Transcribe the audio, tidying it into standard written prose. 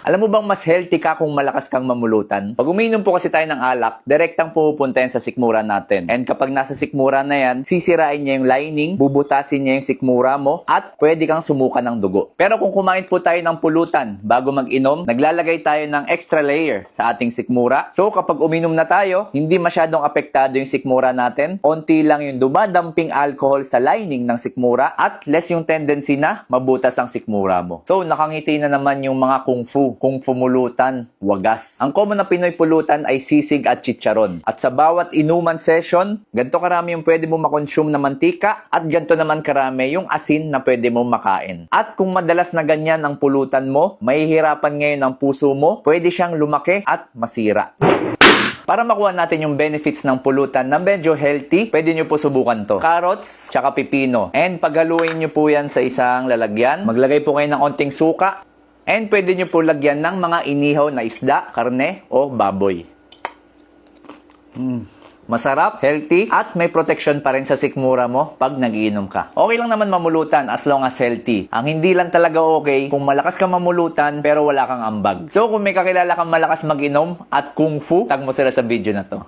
Alam mo bang mas healthy ka kung malakas kang mamulutan? Pag umiinom po kasi tayo ng alak, direktang pupunta yan sa sikmura natin. And kapag nasa sikmura na yan, sisirain niya yung lining, bubutasin niya yung sikmura mo, at pwede kang sumuka ng dugo. Pero kung kumain po tayo ng pulutan bago mag-inom, naglalagay tayo ng extra layer sa ating sikmura. So kapag uminom na tayo, hindi masyadong apektado yung sikmura natin. Onti lang yung dumadamping alcohol sa lining ng sikmura at less yung tendency na mabutas ang sikmura mo. So nakangiti na naman yung mga kung fu mulutan, wagas. Ang common na Pinoy pulutan ay sisig at chicharon. At sa bawat inuman session, ganito karami yung pwede mo makonsume na mantika at ganito naman karami yung asin na pwede mo makain. At kung madalas na ganyan ang pulutan mo, mahihirapan ngayon ang puso mo, pwede siyang lumaki at masira. Para makuha natin yung benefits ng pulutan na medyo healthy, pwede nyo po subukan to. Carrots, tsaka pipino. And paghaluin nyo po yan sa isang lalagyan. Maglagay po kayo ng onting suka. And pwede nyo po lagyan ng mga inihaw na isda, karne, o baboy. Masarap, healthy, at may protection pa rin sa sikmura mo pag nag-iinom ka. Okay lang naman mamulutan as long as healthy. Ang hindi lang talaga okay kung malakas ka mamulutan pero wala kang ambag. So kung may kakilala kang malakas mag-inom at kung fu, tag mo sila sa video na to.